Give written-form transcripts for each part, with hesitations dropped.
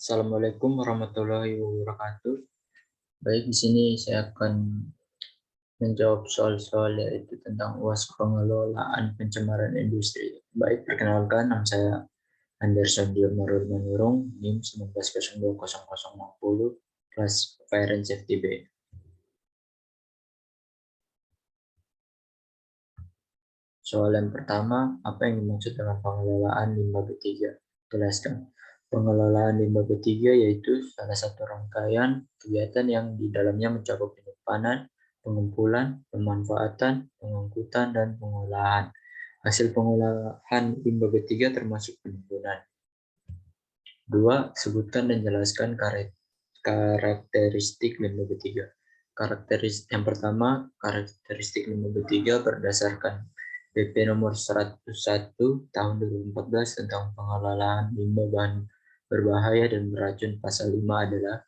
Assalamualaikum warahmatullahi wabarakatuh. Baik, di sini saya akan menjawab soal-soal yaitu tentang UAS pengelolaan pencemaran industri. Baik, perkenalkan nama saya Anderson Diomarul Manurung, NIM 19020060, kelas Fire and Safety B. Soal yang pertama, apa yang dimaksud dengan pengelolaan limbah B3? Jelaskan. Pengelolaan limbah B3 yaitu salah satu rangkaian kegiatan yang di dalamnya mencakup penyimpanan, pengumpulan, pemanfaatan, pengangkutan, dan pengolahan. Hasil pengolahan limbah B3 termasuk penimbunan. 2. Sebutkan dan jelaskan karakteristik limbah B3. Yang pertama, karakteristik limbah B3 berdasarkan PP nomor 101 tahun 2014 tentang pengelolaan limbah bahan berbahaya dan beracun pasal 5 adalah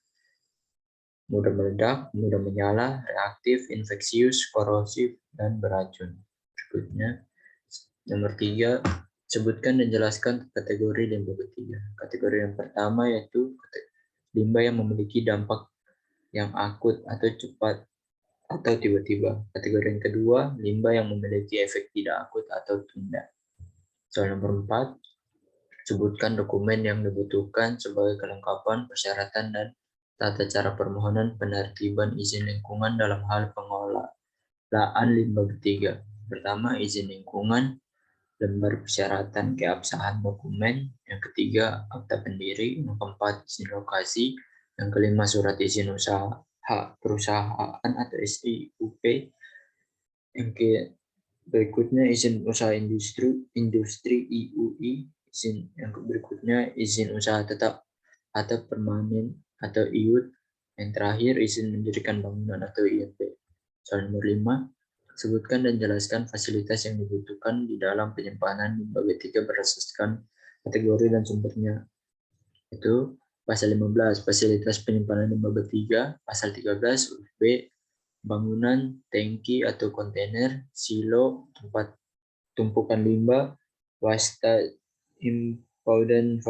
mudah meledak, mudah menyala, reaktif, infeksius, korosif, dan beracun. Berikutnya, nomor 3, sebutkan dan jelaskan kategori limbah B3. Kategori yang pertama yaitu limbah yang memiliki dampak yang akut atau cepat atau tiba-tiba. Kategori yang kedua, limbah yang memiliki efek tidak akut atau tunda. Soal nomor 4, sebutkan dokumen yang dibutuhkan sebagai kelengkapan, persyaratan, dan tata cara permohonan penertiban izin lingkungan dalam hal pengelolaan limbah B3. Pertama, izin lingkungan, lembar persyaratan keabsahan dokumen, yang ketiga, akta pendiri, yang keempat, izin lokasi, yang kelima, surat izin usaha perusahaan atau SIUP, yang berikutnya izin usaha industri IUI, yang berikutnya izin usaha tetap atau permanen atau IUT, yang terakhir izin mendirikan bangunan atau IMB. Soal nomor 5, sebutkan dan jelaskan fasilitas yang dibutuhkan di dalam penyimpanan limbah B3 berdasarkan kategori dan sumbernya. Itu pasal 15, fasilitas penyimpanan limbah B3, pasal 13 huruf B, bangunan, tangki atau kontainer, silo, tempat tumpukan limbah, wasta impound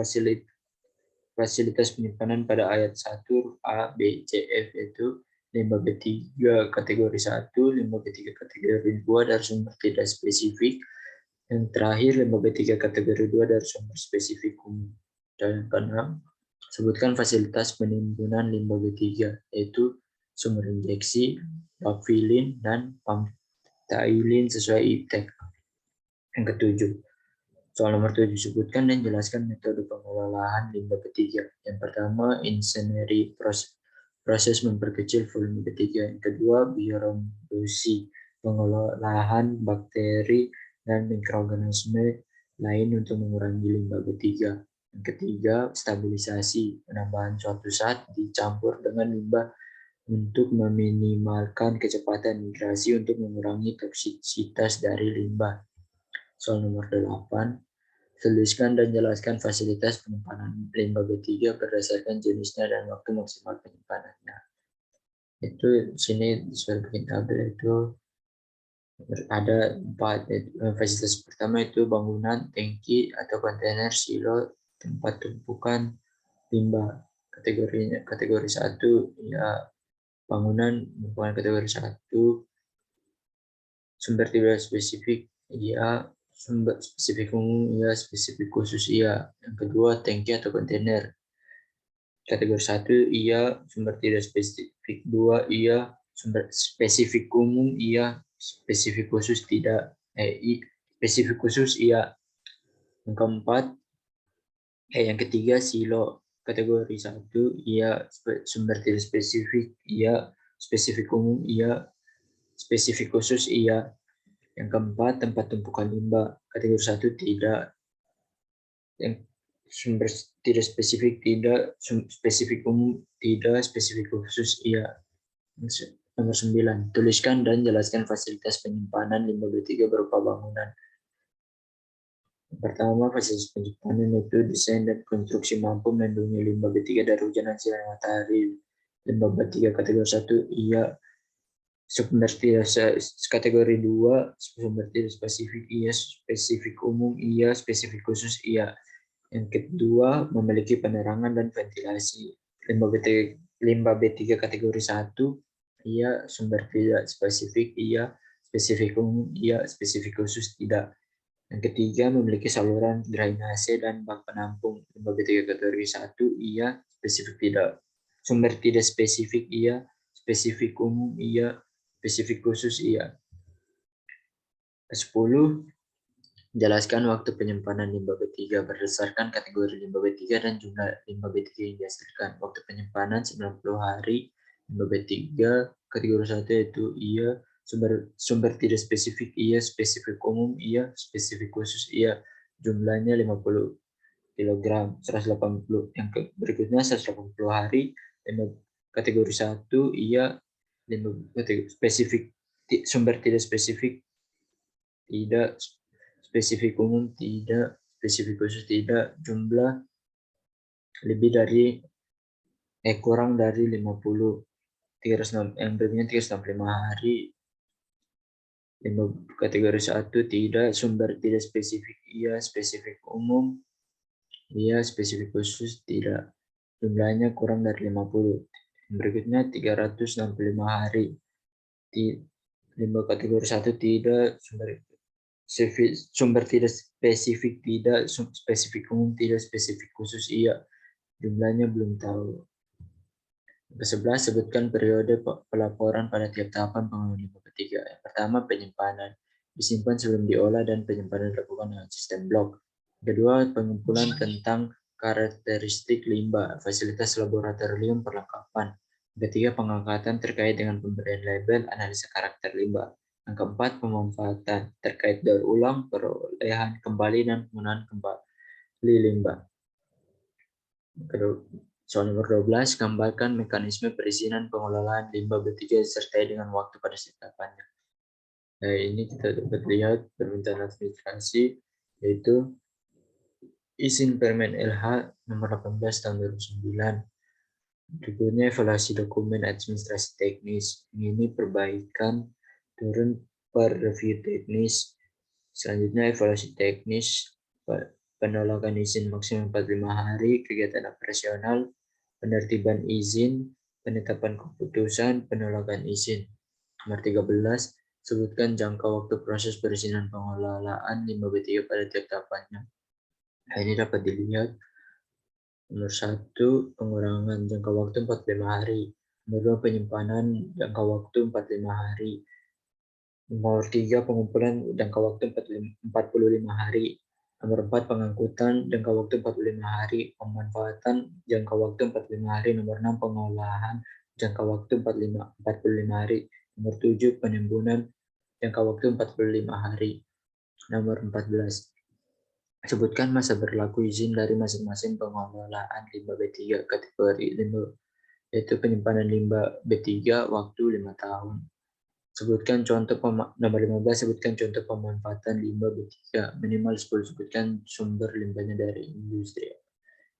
fasilitas penyimpanan pada ayat 1 A, B, C, F yaitu limbah B3 kategori 1, limbah B3 kategori 2 dari sumber tidak spesifik, yang terakhir limbah B3 kategori 2 dari sumber spesifik umum. Dan yang keenam, sebutkan fasilitas penimbunan limbah B3 yaitu sumber injeksi, bak filin, dan pamtailin sesuai IPTEK. Yang ketujuh, soal nomor 7, sebutkan dan jelaskan metode pengelolaan limbah B3. Yang pertama, incendiary proses memperkecil volume B3. Yang kedua, biorembusi, pengolahan bakteri dan mikroorganisme lain untuk mengurangi limbah B3. Yang ketiga, stabilisasi, penambahan suatu zat dicampur dengan limbah untuk meminimalkan kecepatan migrasi untuk mengurangi toksisitas dari limbah. Soal nomor 8, tuliskan dan jelaskan fasilitas penyimpanan limbah B3 berdasarkan jenisnya dan waktu maksimal penyimpanannya. Itu sini sebagai tabel itu ada 4 fasilitas. Pertama itu bangunan, tangki atau kontainer, silo, tempat tumpukan limbah. Kategori 1 ya bangunan, merupakan kategori 1, sumber tidak spesifik ya, sumber spesifik umum ya, spesifik khusus iya. Yang kedua, tangki atau kontainer. Kategori 1 iya, sumber tidak spesifik. 2 iya, sumber spesifik umum iya, spesifik khusus tidak. Spesifik khusus iya. Yang keempat, yang ketiga, silo. Kategori 1 iya, sumber tidak spesifik iya, spesifik umum iya, spesifik khusus iya. Yang keempat, tempat tumpukan limbah. Kategori 1 tidak. Yang sumber tidak spesifik tidak, spesifik umum tidak, spesifik khusus iya. Nomor 9, tuliskan dan jelaskan fasilitas penyimpanan limbah B3 berupa bangunan. Yang pertama, fasilitas penyimpanan itu desain dan konstruksi mampu melindungi limbah B3 dari hujan dan sinar matahari. Limbah B3 kategori 1 iya, sumber tidak kategori 2, sumber tidak spesifik iya, spesifik umum iya, spesifik khusus iya. Yang kedua, memiliki penerangan dan ventilasi. Limbah B3 kategori 1, iya. Sumber tidak spesifik, iya. Spesifik umum, iya. Spesifik khusus, tidak. Yang ketiga, memiliki saluran drainase dan bak penampung. Limbah B3 kategori 1, iya. Spesifik, tidak. Sumber tidak spesifik, iya. Spesifik umum, iya. Spesifik khusus, iya. 10. Jelaskan waktu penyimpanan limbah B3 berdasarkan kategori limbah B3 dan jumlah limbah B3 yang dihasilkan. Waktu penyimpanan 90 hari. Limbah B3 kategori 1 yaitu iya. Sumber tidak spesifik, iya. Spesifik umum, iya. Spesifik khusus, iya. Jumlahnya 50 kg, 180. Yang berikutnya 180 hari. Limbah kategori 1, iya. Limbah kategori spesifik, sumber tidak spesifik, tidak. Spesifik umum, tidak. Spesifik khusus, tidak. Jumlah lebih dari kurang dari 50. Yang berikutnya 365 hari. Limbah kategori 1, tidak. Sumber tidak spesifik, iya. Spesifik umum, iya. Spesifik khusus, tidak. Jumlahnya kurang dari 50. Yang berikutnya 365 hari. Limbah kategori 1, tidak. Sumber tidak spesifik, tidak. Spesifik umum, tidak. Spesifik khusus, iya. Jumlahnya belum tahu. Ke-11, sebutkan periode pelaporan pada tiap tahapan pengelolaan limbah ketiga. Yang pertama, penyimpanan. Disimpan sebelum diolah dan penyimpanan dilakukan dengan sistem blok. Kedua, pengumpulan tentang karakteristik limbah, fasilitas laboratorium perlengkapan. Ketiga, pengangkatan terkait dengan pemberian label, analisa karakter limbah. Yang keempat, pemanfaatan terkait daur ulang, perolehan kembali, dan penggunaan kembali limbah. Soal nomor 12, gambarkan mekanisme perizinan pengelolaan limbah B3 disertai dengan waktu pada setapannya. Nah, ini kita dapat lihat permintaan administrasi, yaitu izin Permen LH nomor 18 tahun 2009. Berikutnya evaluasi dokumen administrasi teknis. Ini perbaikan turun per review teknis. Selanjutnya evaluasi teknis, penolakan izin maksimum 45 hari, kegiatan operasional, penertiban izin, penetapan keputusan, penolakan izin. Nomor 13, sebutkan jangka waktu proses perizinan pengelolaan limbah B3 pada tiap tahapannya. Nah, ini dapat dilihat. Nomor 1, pengurangan jangka waktu 45 hari. Nomor 2, penyimpanan jangka waktu 45 hari. Nomor 3, pengumpulan jangka waktu 45 hari. Nomor 4, pengangkutan jangka waktu 45 hari. Pemanfaatan jangka waktu 45 hari. Nomor 6, pengolahan jangka waktu 45 hari. Nomor 7, penimbunan jangka waktu 45 hari. Nomor 14, sebutkan masa berlaku izin dari masing-masing pengelolaan limbah B3 kategori limbah, yaitu penyimpanan limbah B3 waktu 5 tahun. Sebutkan contoh nomor 15, sebutkan contoh pemanfaatan limbah B3 minimal 10. Sebutkan sumber limbahnya dari industri.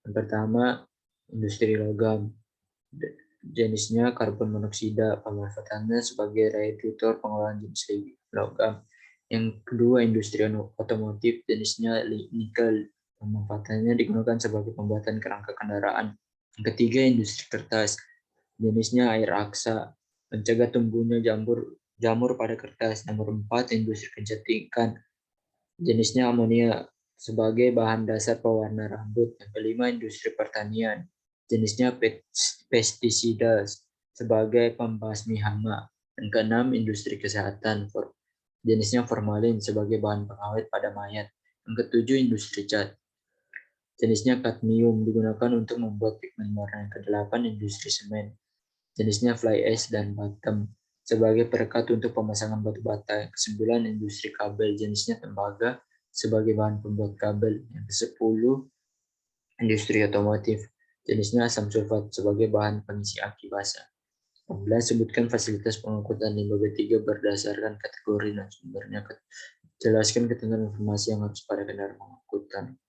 Yang pertama, industri logam. Jenisnya karbon monoksida, pemanfaatannya sebagai reeditor pengelolaan jenis logam. Yang kedua, industri otomotif, jenisnya nikel, pemanfaatannya digunakan sebagai pembuatan kerangka kendaraan. Yang ketiga, industri kertas, jenisnya air aksa, mencegah tumbuhnya jamur pada kertas. Nomor 4, industri kecantikan, jenisnya amonia sebagai bahan dasar pewarna rambut. Yang kelima, industri pertanian, jenisnya pestisida sebagai pembasmi hama. Yang keenam, industri kesehatan, jenisnya formalin sebagai bahan pengawet pada mayat. Yang ketujuh, industri cat, jenisnya kadmium digunakan untuk membuat pigmen warna. Yang kedelapan, industri semen, jenisnya fly ash dan bottom sebagai perekat untuk pemasangan batu bata. Yang ke-9, industri kabel, jenisnya tembaga sebagai bahan pembuat kabel. Yang ke-10, industri otomotif, jenisnya asam sulfat sebagai bahan pengisi aki basah. 14, sebutkan fasilitas pengangkutan limbah B3 berdasarkan kategori dan sumbernya. Jelaskan ketentuan informasi yang harus pada kendaraan pengangkutan.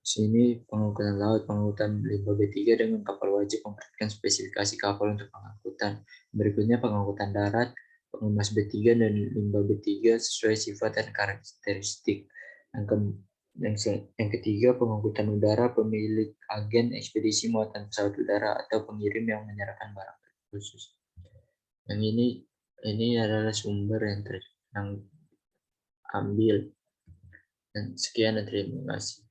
Sini pengangkutan laut, pengangkutan limbah B3 dengan kapal wajib memperhatikan spesifikasi kapal untuk pengangkutan. Berikutnya pengangkutan darat, pengemas B3 dan limbah B3 sesuai sifat dan karakteristik. Yang Yang ketiga, pengangkutan udara, pemilik agen ekspedisi muatan pesawat udara atau pengirim yang menyerahkan barang khusus. Yang ini adalah sumber yang ambil. Dan sekian dan terima kasih.